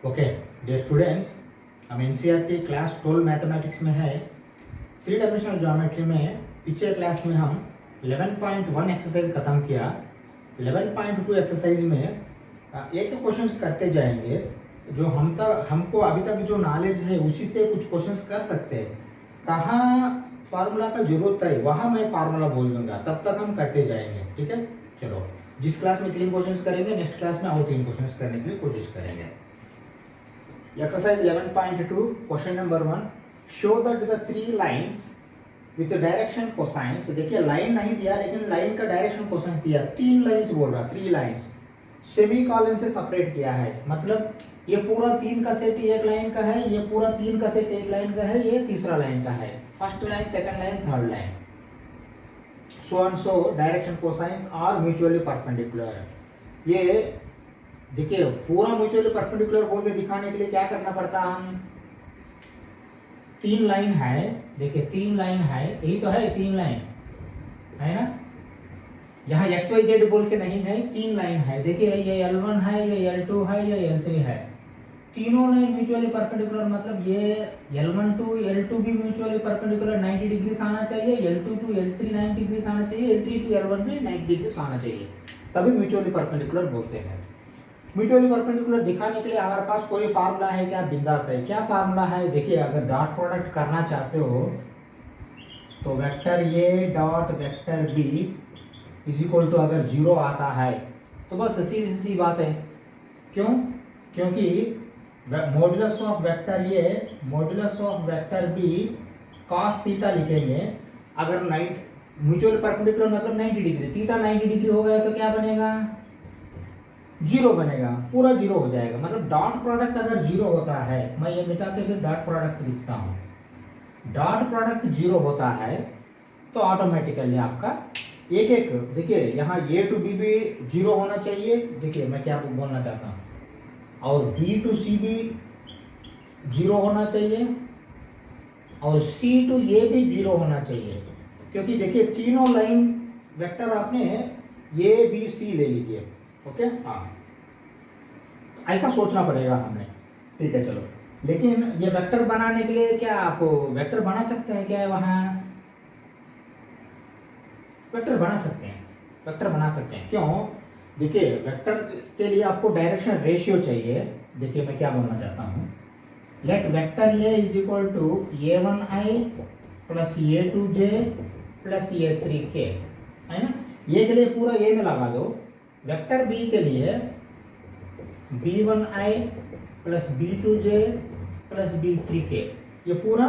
Okay dear students, हम NCERT class 12 mathematics में है। थ्री डायमेंशनल ज्योमेट्री में पिछले क्लास में हम 11.1 एक्सरसाइज खत्म किया। 11.2 एक्सरसाइज में एक क्वेश्चन करते जाएंगे। जो हमको अभी तक जो नॉलेज है उसी से कुछ क्वेश्चंस कर सकते हैं। कहाँ फार्मूला का जरूरत है वहां मैं फार्मूला बोल दूंगा, तब तक हम करते जाएंगे। ठीक है, चलो जिस क्लास में 3 क्वेश्चंस करेंगे नेक्स्ट क्लास में और 3 क्वेश्चंस करने के लिए कोशिश करेंगे। Exercise 11.2 question number 1, show that the 3 lines with the direction cosines। देखिए लाइन नहीं दिया लेकिन लाइन का डायरेक्शन कोसाइंस दिया। 3 लाइंस बोल रहा, 3 लाइंस सेमी कॉलन से सेपरेट किया है। मतलब ये पूरा 3 का सेट एक लाइन का है, ये पूरा 3 का सेट एक लाइन का है, ये तीसरा लाइन का है। First line, second line, third line, so and so direction cosines are mutually perpendicular. ये देखिए पूरा म्यूचुअली परपेंडिकुलर बोल के दिखाने के लिए क्या करना पड़ता है, हम 3 लाइन है। देखिए 3 लाइन है, यही तो है 3 लाइन है ना। यहाँ एक्स वाई जेड बोल के नहीं है, 3 लाइन है। देखिए ये L1 है, ये L2 है, ये L3 है। तीनों लाइन म्यूचुअली परपेंडिकुलर, मतलब ये L1 टू L2 भी म्यूचुअली परपेंडिकुलर 90 डिग्री आना चाहिए, L2 टू L3 90 डिग्री आना चाहिए, L3 टू L1 भी 90 डिग्री आना चाहिए, तभी म्यूचुअली परपेंडिकुलर बोलते हैं। म्यूचुअली परपेंडिकुलर दिखाने के लिए हमारे पास कोई फार्मूला है क्या? बिंदास है। क्या फार्मूला है? देखिए अगर डॉट प्रोडक्ट करना चाहते हो तो vector a dot vector b is equal to अगर 0 आता है तो बस सीधी सी बात है। क्यों? क्योंकि modulus of vector a modulus of vector b cos theta लिखेंगे। अगर म्यूचुअल परपेंडिकुलर मतलब 90 डिग्री, थीटा 90 डिग्री हो गया तो क्या बनेगा? 0 बनेगा, पूरा 0 हो जाएगा। मतलब डॉट प्रोडक्ट अगर 0 होता है, मैं ये मिटा के फिर डॉट प्रोडक्ट लिखता हूँ। डॉट प्रोडक्ट 0 होता है तो ऑटोमेटिकली आपका एक एक, देखिए यहाँ A टू B भी 0 होना चाहिए। देखिए मैं क्या बोलना चाहता हूँ, और B टू C भी 0 होना चाहिए, और C टू A भी 0 होना चाहिए। क्योंकि देखिए तीनों लाइन वेक्टर आपने A B C ले लीजिए। ओके हाँ, ऐसा सोचना पड़ेगा हमें। ठीक है चलो, लेकिन ये वेक्टर बनाने के लिए क्या आप वेक्टर बना सकते हैं क्या? वहां वेक्टर बना सकते हैं, वेक्टर बना सकते हैं। क्यों? देखिए वेक्टर के लिए आपको डायरेक्शन रेशियो चाहिए। देखिए मैं क्या बोलना चाहता हूँ, let vector a is equal to A1i plus A2j plus A3k, है ना। ये के लिए पूरा ए में लगा दो। वेक्टर बी के लिए B1i plus B2j plus B3k, ये पूरा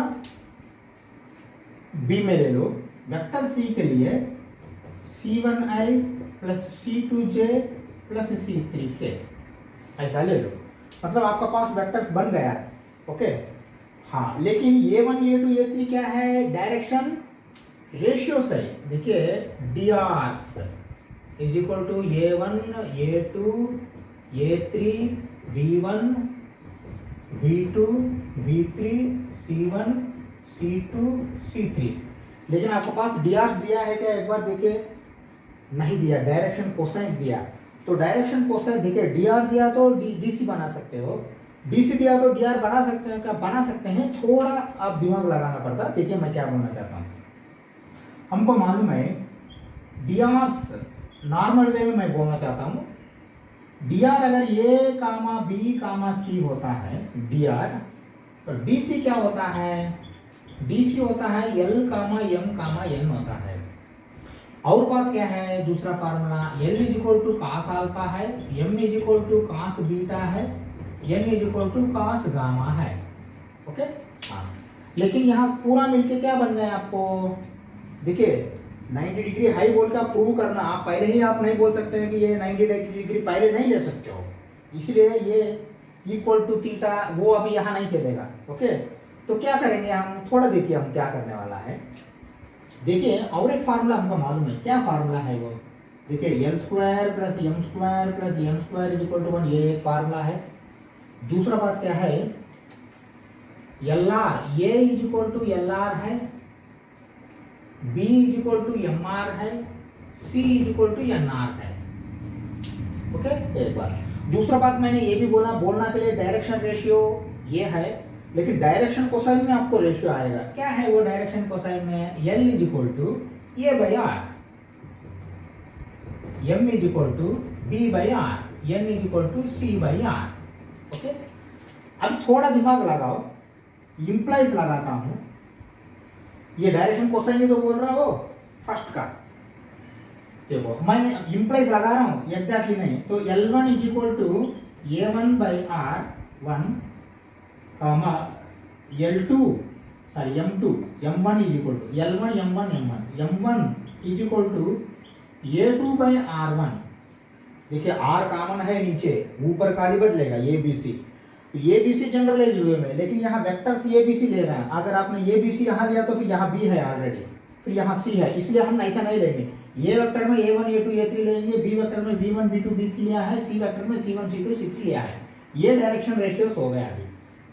B में ले लो। वेक्टर सी के लिए C1i plus C2j plus C3k, ऐसा ले लो। मतलब आपका पास वेक्टर्स बन गया है। ओके हाँ, लेकिन A1 A2 A3 क्या है? डायरेक्शन रेशियो से। देखिए drs is equal to A1 A2 A3 V1 V2 V3 C1 C2 C3। लेकिन आपके पास drs दिया है क्या? एक बार देखिए, नहीं दिया। डायरेक्शन कोसाइंस दिया, तो डायरेक्शन कोसाइंस देखिए dr दिया तो dc बना सकते हो, dc दिया तो dr बना सकते हैं क्या? बना सकते हैं। थोड़ा आप दिमाग लगाना पड़ता। देखिए मैं क्या बोलना चाहता हूँ, हमको मालूम है drs नॉर्मल वे में मैं बोलना चाहता हूँ। dr अगर a comma b comma c होता है dr, तो dc क्या होता है? dc होता है l कामा m कामा n होता है। और बात क्या है? दूसरा formula l is equal to cos alpha है, m is equal to cos beta है, n is equal to cos gamma है। ओके हाँ, लेकिन यहाँ पूरा मिलके क्या बन गया आपको? देखिए 90 डिग्री हाई बोल के आप प्रूव करना, आप पहले ही आप नहीं बोल सकते हैं कि ये 90 डिग्री पहले नहीं ले सकते हो, इसलिए ये इक्वल टू थीटा वो अभी यहाँ नहीं चलेगा। ओके तो क्या करेंगे हम, थोड़ा देखिए हम क्या करने वाला है। देखिए और एक फार्मूला हमको मालूम है। क्या फार्मूला है वो? देखिए L square plus M square plus M square is equal to 1, ये एक फार्मूला है। दूसरा बात क्या है? LR, A is equal to LR है, B is equal to MR है, C is equal to NR है। ओके एक बात, दूसरा बात मैंने ये भी बोलना के लिए डायरेक्शन रेशियो ये है, लेकिन डायरेक्शन कोसाइन में आपको रेशियो आएगा। क्या है वो डायरेक्शन कोसाइन में? L is equal to a by r, M is equal to B by r, N is equal to C by r. Okay, अब थोड़ा दिमाग लगाओ, इंप्लाइज लगाता हूं। ये डायरेक्शन कोसाइन ही तो बोल रहा हो फर्स्ट का, देखो मैं इंप्लाइज लगा रहा हूं, एग्जैक्टली नहीं। तो L1 is equal to A1 by R1 comma L2 sorry M2 M1 is equal to L1 M1 M1 is equal to A2 by R1। देखिए R कॉमन है नीचे, ऊपर काली बदलेगा ABC, ABC जनरलाइज हुए में, लेकिन यहाँ वेक्टर्स ABC ले रहे हैं। अगर आपने ABC यहाँ लिया तो फिर यहाँ B है ऑलरेडी, फिर यहाँ C है, इसलिए हम ऐसा नहीं लेंगे। ये वेक्टर में A1 A2 A3 लेंगे, B वेक्टर में B1 B2 B3 लिया है, C वेक्टर में C1 C2 C3 लिया है। ये डायरेक्शन रेशियोस हो गया अभी।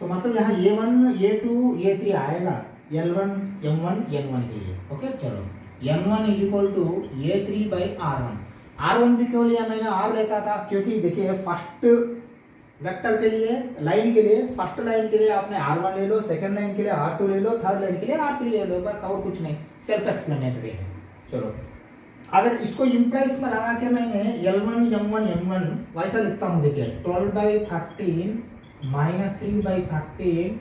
तो मतलब यहाँ A1 A2 A3 आएगा L1 M1 N1 के लिए। ओके, चलो N1 is equal to A3 by R1। R1 भी क्यों लिया मैंने? R लेता था क्योंकि देखिए फर्स्ट वेक्टर के लिए, लाइन के लिए, फर्स्ट लाइन के लिए आपने R1 ले लो, सेकंड लाइन के लिए R2 ले लो, थर्ड लाइन के लिए R3 ले लो, बस और कुछ नहीं, सेल्फ एक्सप्लेनेटरी है। चलो अगर इसको इम्प्लाइज में लगा के मैंने L1 M1 M1 वैसा लिखता हूँ। देखिए 12 by 13 minus 3 by 13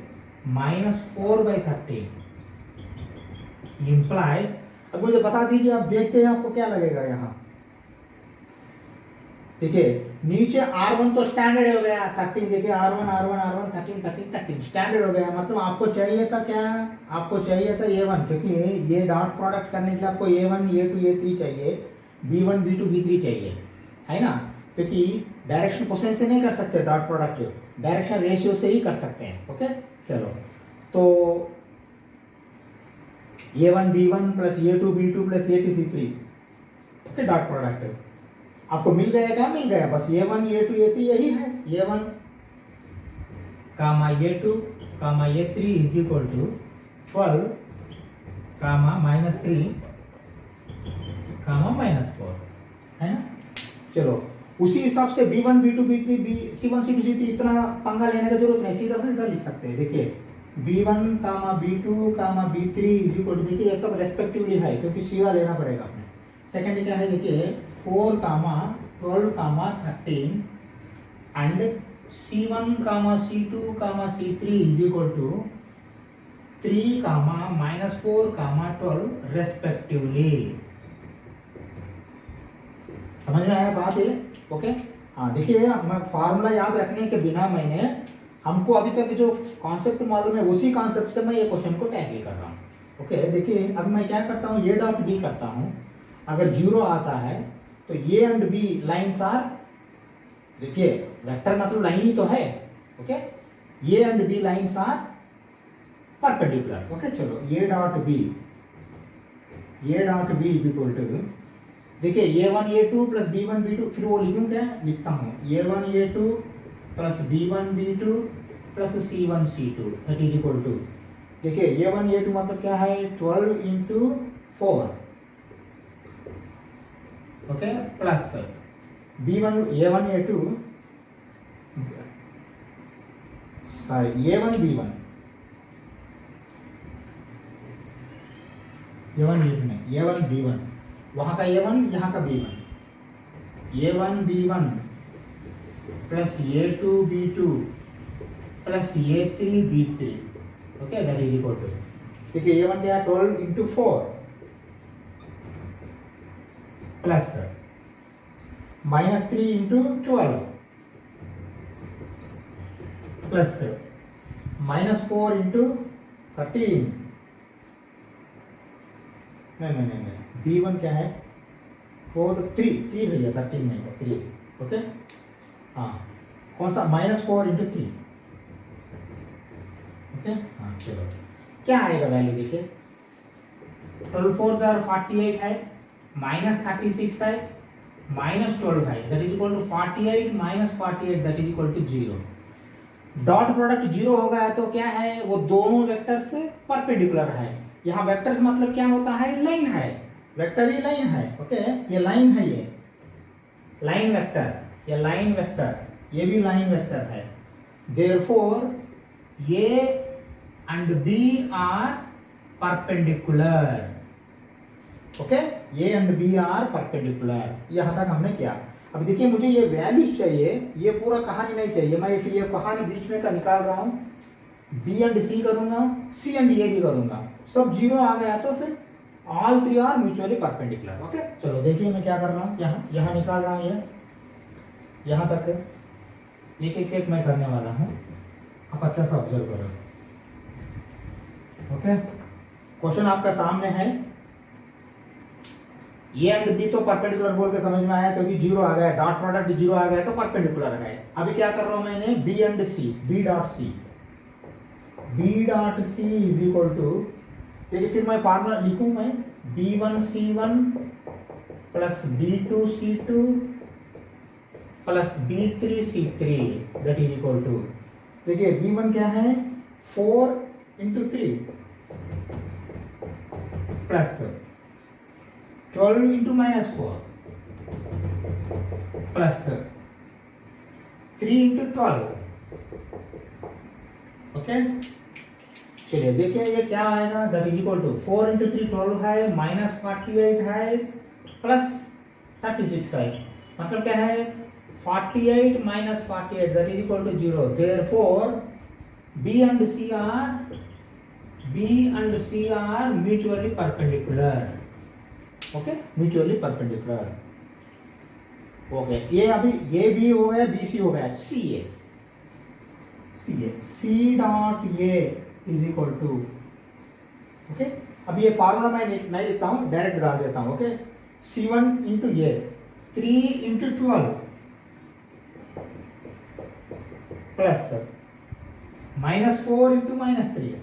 minus 4 by 13 implies. अब मुझे बता दीजिए, आप देखते हैं आपको क्या लगेगा यहाँ। देखिए नीचे R1 तो स्टैंडर्ड हो गया 13, देखिए R1 R1 R1 13 13 13 स्टैंडर्ड हो गया। मतलब आपको चाहिए था क्या? आपको चाहिए था A1, क्योंकि ये डॉट प्रोडक्ट करने के लिए आपको A1 A2 A3 चाहिए, B1 B2 B3 चाहिए, है ना? क्योंकि डायरेक्शन कोसाइन से नहीं कर सकते डॉट प्रोडक्ट, डायरेक्शन रेशियो से ही कर सकते हैं। ओके, चलो तो A1 B1 plus A2 B2 plus A3 C3, okay, dot product आपको मिल गया क्या? मिल गया। बस A1 A2 A3 यही है। A1 comma A2 comma A3 is equal to 12 comma minus 3 comma minus 4, है ना? चलो उसी हिसाब से B1 B2 B3 C1 C2 C3 इतना पंगा लेने की जरूरत नहीं, सीधा सीधा लिख सकते हैं। देखिए B1 comma B2 comma B3 is equal to, देखिए ये सब रेस्पेक्टिवली है क्योंकि सीधा लेना पड़ेगा अपने। सेकंड क्या है? देखिए 4 comma 12 comma 13 and C1 comma C2 comma C3 is equal to 3 comma minus 4 comma 12 respectively. समझ में आया बात है? ओके, हाँ देखिए मैं फार्मूला याद रखने के बिना मैंने, हमको अभी तक जो कॉन्सेप्ट मालूम है उसी कॉन्सेप्ट से मैं ये क्वेश्चन को टैकल कर रहा हूँ। ओके, देखिए अब मैं क्या करता हूँ, ये डॉट बी करता हूँ। अगर 0 आता है तो A and B lines are, देखिए वेक्टर मतलब लाइन ही तो है। Okay, A and B lines are perpendicular. Okay, चलो A dot B is equal to, देखिए A1 A2 plus B1 B2, फिर वो लिखूं क्या? लिखता हूँ A1 A2 plus B1 B2 plus C1 C2 that is equal to, देखिए A1 A2 मतलब क्या है? 12 into 4, okay, plus B1 A1 A2 sorry A1 B1 A1 A2 नहीं, A1 B1, वहां का A1 यहाँ का B1, A1 B1 plus A2 B2 plus A3 B3, okay, that is equal to, देखिए A1 क्या है? 12 into 4 plus minus 3 into 12 plus minus 4 into 13, नहीं B1 क्या है? 4 3 भैया, 13 नहीं है 3। ओके, हाँ कौन सा? Minus 4 into 3। ओके, हाँ चलो क्या आएगा वैल्यू? देखिए 12 4 48 है, माइनस 36 है, माइनस 12 है, that is equal to 48 minus 48 that is equal to 0। Dot product 0 हो गया तो क्या है? वो दोनों वेक्टर से परपेंडिकुलर है। यहाँ वेक्टर्स मतलब क्या होता है? लाइन है, वेक्टर ही लाइन है। ओके, ये लाइन है, ये लाइन वेक्टर, ये लाइन वेक्टर ये भी लाइन वेक्टर है, therefore a and b are perpendicular. Okay, a and b are perpendicular. यहां तक हमने किया। अब देखिए मुझे ये वैल्यूज चाहिए, ये पूरा कहानी नहीं चाहिए। मैं फिर ये कहानी बीच में का निकाल रहा हूं, बी एंड सी करूंगा, सी एंड ए भी करूंगा, सब जीरो आ गया तो फिर all three are mutually perpendicular. Okay, चलो देखिए मैं क्या कर रहा हूँ, यहाँ निकाल रहा हूँ, ये यहाँ तक एक एक एक मैं करने वाला हूँ, आप अच्छा सा ऑब्जर्व करो। ओके, क्वेश्चन आपका सामने है, ए एंड बी तो परपेंडिकुलर बोल के समझ में आया, क्योंकि जीरो आ गया, डॉट प्रोडक्ट जीरो आ गया तो परपेंडिकुलर है। अभी क्या कर रहा हूं मैंने, b and c, b dot c is equal to, देखिए फिर मैं फार्मूला लिखूं, मैं b1c1 plus b2c2 plus b3c3 that is equal to, देखिए b1 क्या है 4 into 3 plus 12 into -4 plus 3 into 12। Okay, चलिए देखिए ये क्या आएगा, that is equal to 4 into 3 12 है, -48 है, प्लस 36 है, मतलब क्या है 48 - 48 that is equal to 0। Therefore B and C are mutually perpendicular। Okay, mutually perpendicular. Okay, ये अभी ये बी हो गया, बी सी हो गया, c dot a is equal to, okay, अब ये फार्मूला मैं नहीं लिखता हूं, डायरेक्ट डाल देता हूं। Okay, C1 into a 3 into 12 plus -4 into -3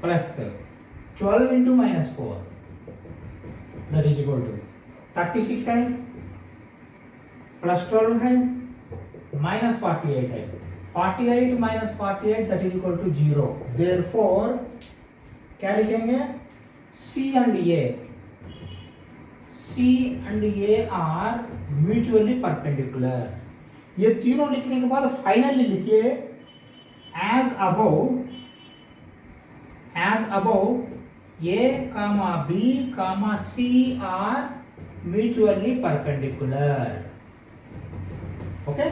plus 12 into -4 that is equal to 36 है, प्लस 12 है, -48 है, 48 - 48 that is equal to 0। Therefore क्या लिखेंगे, C and A are mutually perpendicular. ये तीनों लिखने के बाद फाइनली लिखिए as above A, B, C are mutually perpendicular. Okay,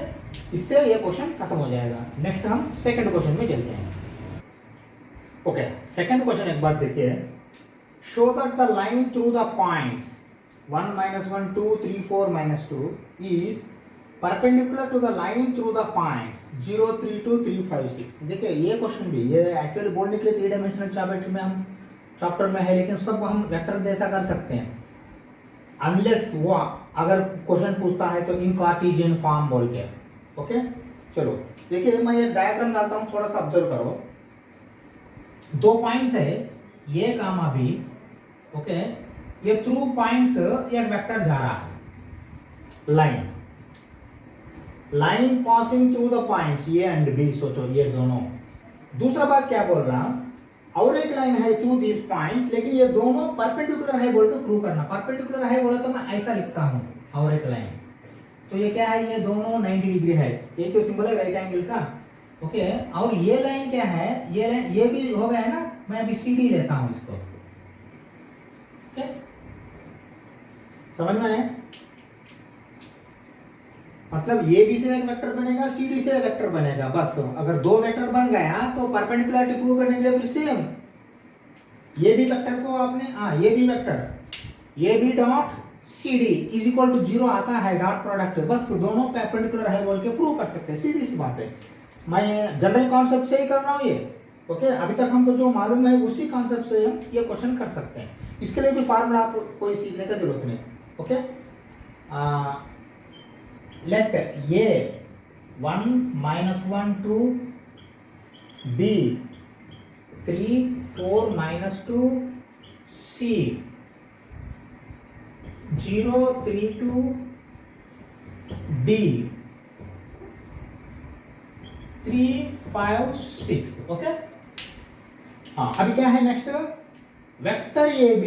इससे ये क्वेश्चन खत्म हो जाएगा। नेक्स्ट हम सेकंड क्वेश्चन में चलते हैं। ओके, सेकंड क्वेश्चन एक बार देखिए, show that the line through the points 1 -1 2 3 4 -2 is perpendicular to the line through the points 0 3 2 3 5 6। देखिए ये क्वेश्चन भी, ये एक्चुअली बोलने के लिए 3 डायमेंशनल ज्योमेट्री में हम चैप्टर में है, लेकिन सब हम वेक्टर जैसा कर सकते हैं, अनलेस वो अगर क्वेश्चन पूछता है तो इन कार्टेशियन फॉर्म बोल के। ओके, चलो देखिए मैं ये डायग्राम डालता हूं, थोड़ा सा ऑब्जर्व करो। दो पॉइंट्स है ए कामा बी। ओके, ये थ्रू पॉइंट्स एक वेक्टर जा रहा है, line passing through the points a and b, सोचो ये दोनों। दूसरा बात क्या बोल रहा, और एक लाइन है थ्रू दिस पॉइंट्स, लेकिन ये दोनों परपेंडिकुलर है बोल के प्रूव करना। परपेंडिकुलर है बोला तो मैं ऐसा लिखता हूं, और एक लाइन, तो ये क्या है, ये दोनों 90 डिग्री है, ये तो सिंबल है राइट एंगल का। ओके, और ये लाइन क्या है, ये लाइन ये भी हो गया है ना, मैं अभी CD लेता हूं इसको। ओके, समझ में आया, मतलब ये भी से एक वेक्टर बनेगा, CD से एक वेक्टर बनेगा, बस। अगर दो वेक्टर बन गया तो परपेंडिकुलरिटी प्रूव करने के लिए फिर सेम ये भी वेक्टर को आपने ये भी वेक्टर ये भी dot CD is equal to 0 आता है, डॉट प्रोडक्ट, बस दोनों परपेंडिकुलर है बोल के प्रूव कर सकते हैं, सीधी सी बात है। मैं जनरल कॉन्सेप्ट से ही कर रहा हूं ये। ओके, अभी तक हमको जो मालूम है उसी कॉन्सेप्ट से हम ये क्वेश्चन कर सकते हैं, इसके लिए भी फार्मूला आप कोई सीखने का जरूरत नहीं। Okay, let A 1 -1 2 B 3 4 -2 C 0 3 2 D 3 5 6। Okay, हाँ अभी क्या है नेक्स्ट, वेक्टर AB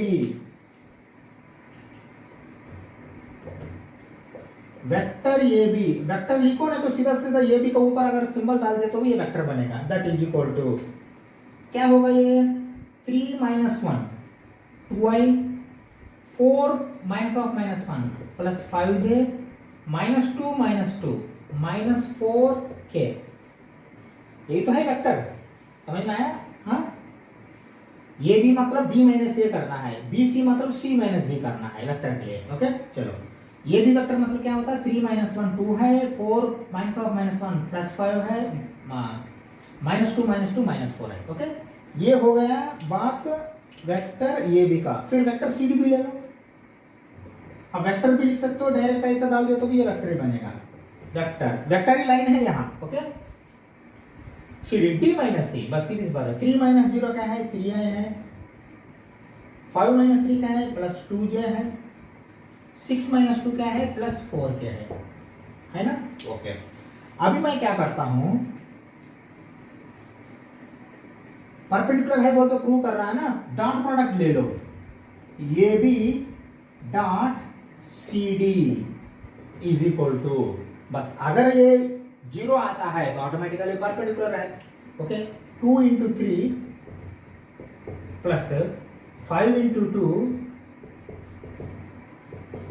वेक्टर ए बी, वेक्टर लिखो ना तो सीधा सीधा ए बी का ऊपर अगर सिंबल डाल दे तो ये वेक्टर बनेगा। दैट इज इक्वल टू क्या होगा ये 3 minus 1 2i 4 minus of minus 1 plus 5j minus 2 minus 4k, यही तो है वेक्टर। समझ में आया? हाँ, ये भी मतलब बी माइनस ए करना है, बी सी मतलब सी माइनस बी करना है वेक्टर के लिए। ओके चलो, ये भी वेक्टर मतलब क्या होता है 3 माइनस 1 2 है, 4 माइनस ऑफ माइनस 1 प्लस 5 है, माइनस 2 माइनस 4 है। ओके, ये हो गया बात वेक्टर ए बी का। फिर वेक्टर सी डी भी ले लो। अब वेक्टर भी लिख सकते हो, डायरेक्ट ऐसा डाल दे तो भी ये वेक्टर ही बनेगा। वेक्टर ही लाइन है यहाँ। Okay, C D D minus C, बस सीधी बात है। 3 माइनस 0 क्या है 3i है, 5 माइनस 3 क्या है प्लस 2j है, 6 माइनस 2 क्या है प्लस 4k है ना? ओके, अभी मैं क्या करता हूं, परपेंडिकुलर है बोल तो प्रूव कर रहा है ना, डॉट प्रोडक्ट ले लो, ये भी dot c D is equal to, बस अगर ये 0 आता है तो ऑटोमेटिकली परपेंडिकुलर है। Okay, 2 into 3 plus 5 into 2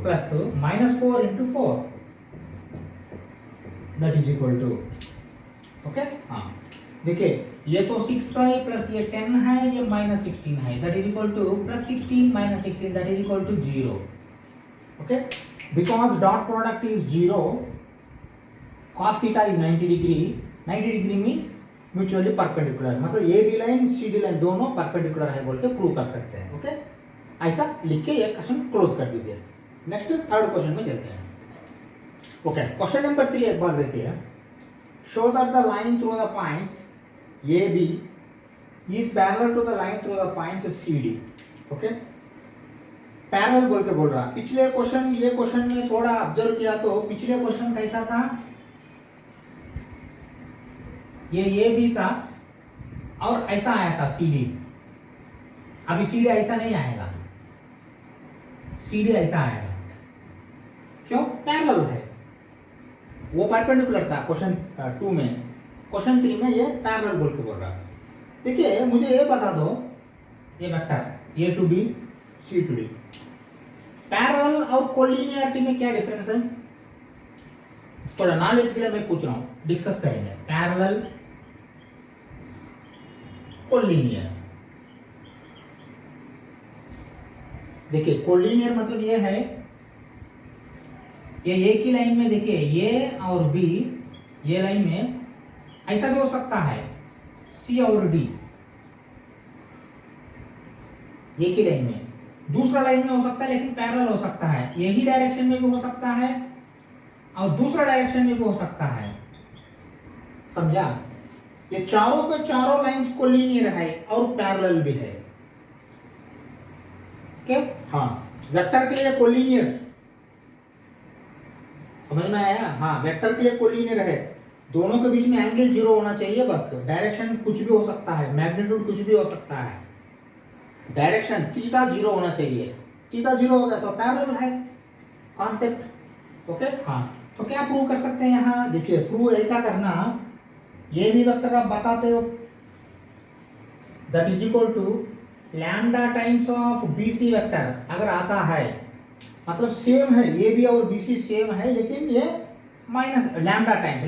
plus minus 4 into 4 that is equal to. Okay, हाँ देखिए, ये तो 6i प्लस ये 10 है, ये माइनस 16 है, that is equal to plus 16 minus 16 that is equal to 0। Okay, because dot product is 0, cos theta is 90 degree, 90 degree means mutually perpendicular, मतलब A B line C D line दोनों perpendicular है बोल के prove कर सकते हैं। Okay, ऐसा लिख के ये क्वेश्चन क्लोज कर दीजिए। नेक्स्ट थर्ड क्वेश्चन में चलते हैं। ओके, क्वेश्चन नंबर 3 एक बार देखिए। Show that the line through the points a B is parallel to the line through the points c d. Okay, parallel बोल के बोल रहा। पिछले क्वेश्चन ये क्वेश्चन में थोड़ा ऑब्जर्व किया तो पिछले क्वेश्चन कैसा था, ये भी था और ऐसा आया था CD। अभी CD ऐसा नहीं आएगा, CD ऐसा आएगा। क्यों? पैरेलल है, वो परपेंडिकुलर था क्वेश्चन 2 में, क्वेश्चन 3 में ये पैरेलल बोल के बोल रहा। देखिए, मुझे ये बता दो, ये vector A to B C to D, parallel और कोलिनियरिटी में क्या डिफरेंस है? थोड़ा नॉलेज के लिए मैं पूछ रहा हूं, डिस्कस करेंगे। पैरेलल कोलिनियर, देखिए कोलिनियर मतलब ये है, ये एक ही लाइन में देखिए ए और बी, ये लाइन में ऐसा भी हो सकता है सी और डी, एक ही लाइन में, दूसरा लाइन में हो सकता है लेकिन पैरेलल हो सकता है, यही डायरेक्शन में भी हो सकता है और दूसरा डायरेक्शन में भी हो सकता है। समझा? ये चारों के चारों लाइंस कोलिनियर है और पैरेलल भी है। क्या? हाँ, वेक्टर के लिए कोलिनियर, समझ में आया? हाँ, वेक्टर के लिए कोलिनियर है, दोनों के बीच में एंगल 0 होना चाहिए, बस डायरेक्शन कुछ भी हो सकता है, मैग्नीट्यूड कुछ भी हो सकता है, डायरेक्शन थीटा 0 होना चाहिए, थीटा 0 हो गया तो पैरेलल है कॉन्सेप्ट। ओके, हाँ, तो क्या प्रूव कर सकते हैं यहाँ? देखिए, प्रूव ऐसा करना, ये भी वेक्टर आप बताते हो, that is equal to lambda times of b c vector अगर आता है, मतलब सेम है, ए बी और बी सी सेम है, लेकिन ये माइनस लैम्डा टाइम्स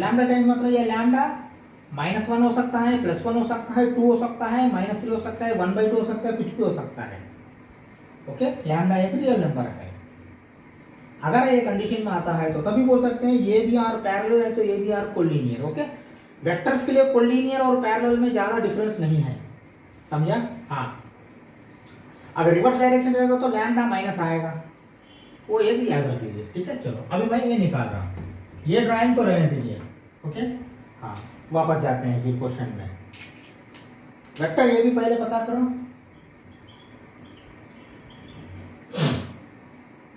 मतलब ये लैम्डा -1 हो सकता है, +1 हो सकता है, 2 हो सकता है, -3 हो सकता है, 1/2 हो सकता है, कुछ भी हो सकता है। ओके, लैम्डा एक रियल नंबर है। अगर ये कंडीशन में आता है तो तभी बोल सकते हैं ये भी आर पैरेलल है तो ये भी आर कोलिनियर। ओके, वेक्टर्स के लिए कोलिनियर और पैरेलल में ज्यादा डिफरेंस नहीं है, समझा? हाँ, अगर रिवर्स डायरेक्शन रहेगा तो लैम्डा माइनस आएगा, वो एक याद रख लीजिए। ठीक है, चलो अभी मैं ये निकाल रहा हूँ, ये ड्राइंग तो रहने दीजिए। ओके, हाँ, वापस जाते हैं फिर क्वेश्चन में। वेक्टर ये भी पहले पता करो,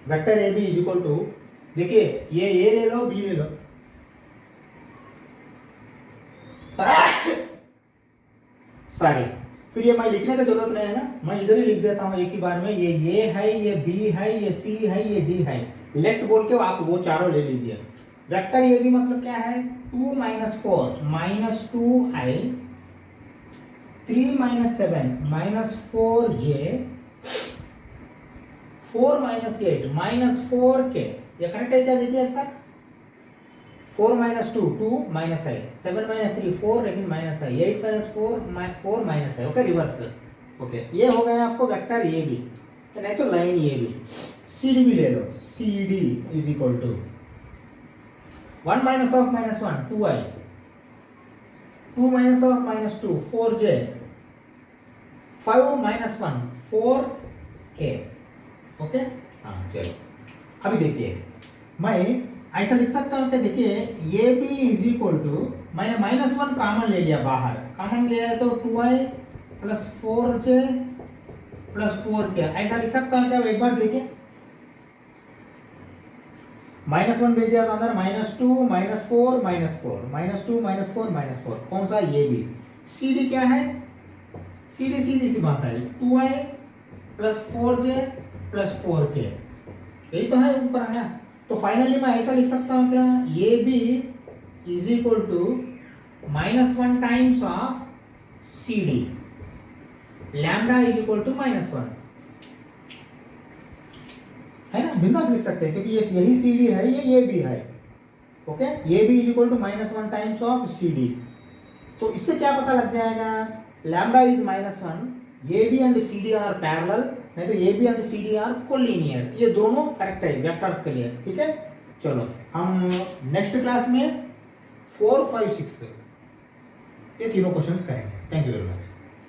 vector A B is equal to, देखिए ये ए ले लो, बी ले लो, सॉरी, फिर ये मैं लिखने की जरूरत नहीं है ना, मैं इधर ही लिख देता हूं एक ही बार में। ये ए है, ये बी है, ये सी है, ये डी है, लेट बोल के आप वो चारों ले लीजिए। वेक्टर ए बी मतलब क्या है, 2 minus 4 minus 2i, 3 minus 7 minus 4j, 4 minus 8 minus 4k। ये करेक्ट है क्या, देखिए एक 4 माइनस 2 2 माइनस आई, 7 माइनस 3 4 लेकिन minus I, 8 minus 4 minus I. Okay, reverse. Okay, ये हो गया आपको वेक्टर ए बी, नहीं तो line A B. C D भी ले लो, C D is equal to 1 minus of minus 1 2i, 2 minus of minus 2 4j, 5 minus 1 4k। Okay, हाँ चलो। अभी देखिए मैं ऐसा लिख सकता हूं क्या, देखिए A B is equal to, मैंने माइनस 1 कॉमन ले लिया, बाहर कॉमन लिया तो 2i plus 4j plus 4k, ऐसा लिख सकता हूं क्या। एक बार देखिए, माइनस 1 भेज दिया था अंदर, minus 2 minus 4 minus 4 minus 2 minus 4 minus 4, कौन सा, ये भी। सी डी क्या है, सी डी सीधी सी बात है, 2i plus 4j plus 4k, यही तो है, ऊपर आया। तो फाइनली मैं ऐसा लिख सकता हूं क्या, A B is equal to minus 1 times of C D, lambda is equal to minus 1, है ना, बिंदास लिख सकते हैं क्योंकि ये यही सी डी है, ये बी है। Okay, A B is equal to minus 1 times of C D. तो इससे क्या पता लग जाएगा, lambda is minus 1, A B and C D are parallel, नहीं तो A B and C D are collinear, ये दोनों करेक्ट है वेक्टर्स के लिए। ठीक है, चलो हम नेक्स्ट क्लास में 4 5 6 ये तीनों क्वेश्चंस करेंगे। Thank you very much.